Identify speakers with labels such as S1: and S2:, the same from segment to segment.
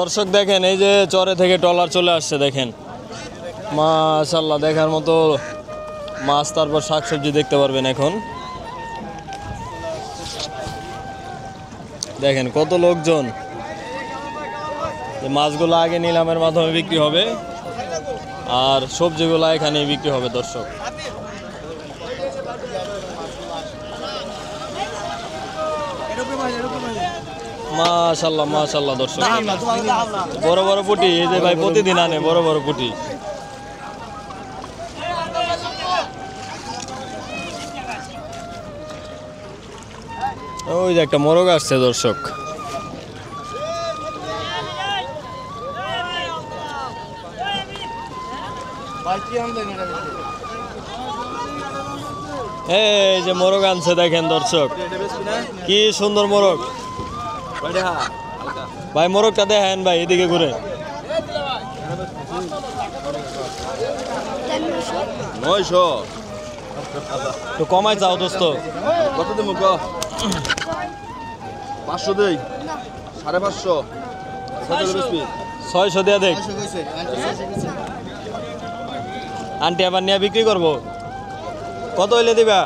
S1: দর্শক দেখেন এই যে চরে থেকে ট্রলার চলে আসছে দেখেন মাশাআল্লাহ দেখার মতো মাছ তারপর শাকসবজি দেখতে পারবেন এখন দেখেন কত লোকজন এই মাছগুলো আগে নিলামের মাধ্যমে বিক্রি হবে আর সবজিগুলো এখানেই বিক্রি হবে দর্শক মাশাআল্লাহ মাশাআল্লাহ দর্শক বড় বড় পুঁটি এই যে ভাই প্রতিদিন আনে বড় বড় পুঁটি ওই যে একটা মোরগ আসছে দর্শক এই যে মোরগ আনছে দেখেন দর্শক কি সুন্দর মোরগ ভাই মোরগটা দেখেন ভাই এদিকে ঘুরে 900 তো কমাই যাও দোস্ত
S2: কত দেব গো 500 দেই 550
S1: 600 দেয়া দেখ আন্টি আবার নিয়ে বিক্রি করবো কত হইলে দিবা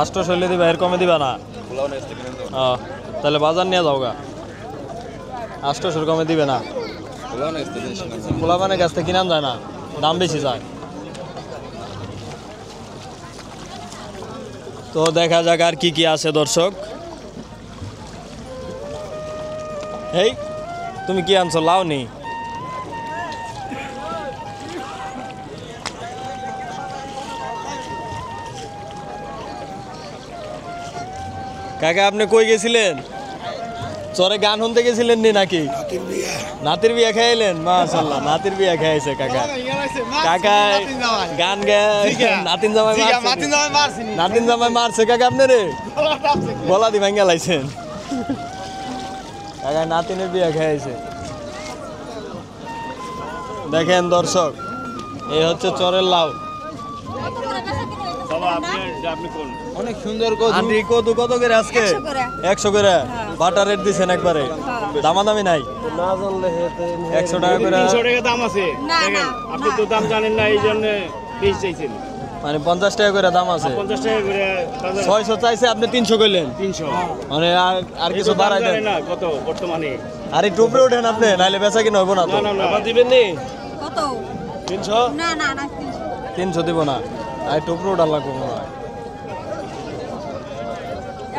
S1: 800 হইলে দিবা এর কমে দিবা না তাহলে বাজার নিয়ে যাও গা 800 কমে দিবে না পোলাপানের কাছ থেকে কিনাম যায় না দাম বেশি যায় তো দেখা যাক আর কি কি আছে দর্শক এই তুমি কি আনছো লাউ নি কাকা আপনি কই গেছিলেন চরে গান শুনতে গেছিলেন নি নাকি নাতির বিয়া খাইলেন মাশাআল্লাহ নাতির বিয়া খাইছে কাকা কাকা গান গায় নাতিন জামাই মারছে কাকা আপনি রে গলা দি ভাঙ্গা লাইছেন কাকা নাতিনের বিয়া খাইছে দেখেন দর্শক এই হচ্ছে চরের লাউ
S2: অনেক সুন্দর
S1: আন্টি কত কত করে আজকে 100 করে বাটা রেট দিছেন একবারে দামাদামি নাই না জানলে 100 টাকা করে
S3: 300 টাকা দাম আছে দেখেন আপনি তো দাম জানেন না এই জন্য বেশি চাইছেন
S1: মানে 50 টাকা করে দাম আছে
S3: 50 টাকা করে
S1: 600 চাইছে আপনি 300 কইলেন
S3: 300
S1: মানে আর কিছু বাড়াই দেন
S3: না কত বর্তমানে
S1: আরে টুপরে ওঠেন আপনি নাইলে বেচা কিনা হইব না তো
S3: আবার দিবেন নি
S4: কত
S1: 300
S4: না না না
S1: 300 দিব না আই টুপরে ওঠা লাগবে না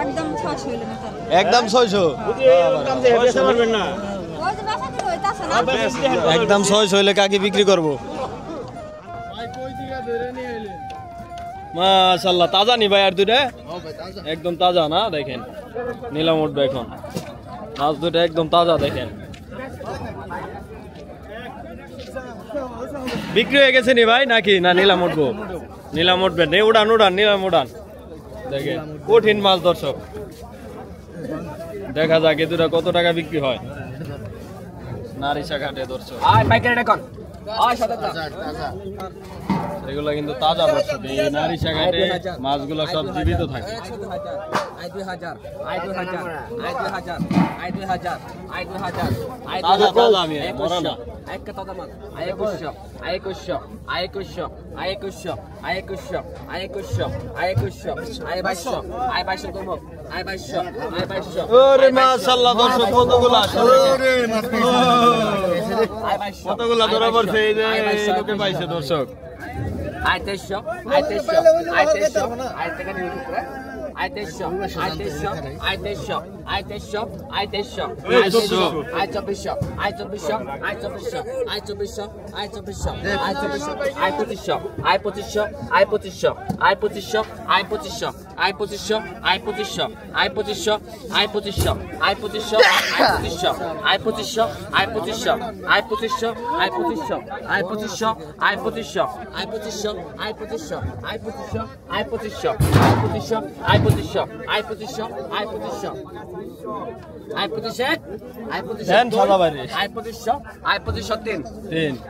S4: একদম 600 হইলো না
S1: একদম 600
S3: দাম দিয়ে বেচা পারবেন না
S4: ওই যে বেচা কি হইতাছে না
S1: একদম 600 হইলে কাকি বিক্রি করব মাশাআল্লাহ তাজা নি ভাই আর দুইটা একদম তাজা না দেখেন নিলাম উঠবে এখন মাছ দুটো একদম তাজা দেখেন বিক্রি হয়ে গেছে নি ভাই নাকি না নিলাম উঠবো নিলাম উঠবে নে উড়ান উড়ান নিলাম উড়ান দেখেন কঠিন মাছ দর্শক দেখা যাক এ দুটা কত টাকা বিক্রি হয় নারিশা ঘাটে দর্শক এগুলো কিন্তু তাজা দর্শক এই নারিশা ঘাটে মাছগুলো সব জীবিত থাকে তাজা তাজা আমি মরা না ওরে মাশাআল্লাহ দর্শক কতগুলো কতগুলো ধরা পড়ছে এই যে লোকে পাইছে দর্শক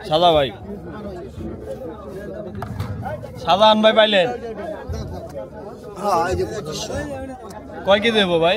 S1: সাদা ভাই সাদা আন ভাই পাইলেন কয় কেজি দেবো ভাই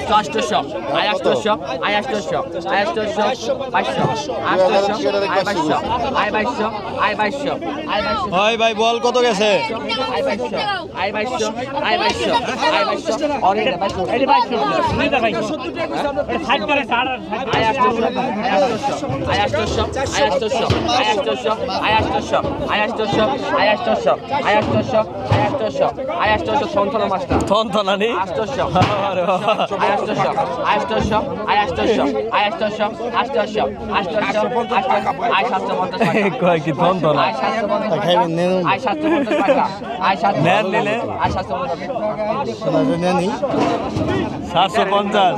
S5: 700 আয় 800 আয় 800 আয় 800 2200 আয় 2200 আয় 2200 আয় 2200
S1: হয় ভাই বল কত গেছে
S5: আয় 2200 আয় 2200 আয় 2200 আয় 2200 অরে 2200
S3: এটা 2200 নিতে ভাই 60 করে 60
S5: আয় 800 আয় 800 আয় 800 আয় 800 আয় 800 আয় 800 আয় 800 আয় 800 আয় 800 আয় 800 সন্তান মাস্টার
S1: থন থনানি
S5: 800
S1: আরে বাবা।
S5: আয় 800 আয় 800 আয় 800 আয় 800 800 800 আয় 750 টাকা
S1: কয় কি থন থনা
S5: আয় 750
S6: খাইবেন নেন
S5: আয় 750 টাকা আয় 750
S1: নেন নিলে
S5: আয় 750
S6: শোনা নেনি
S1: 750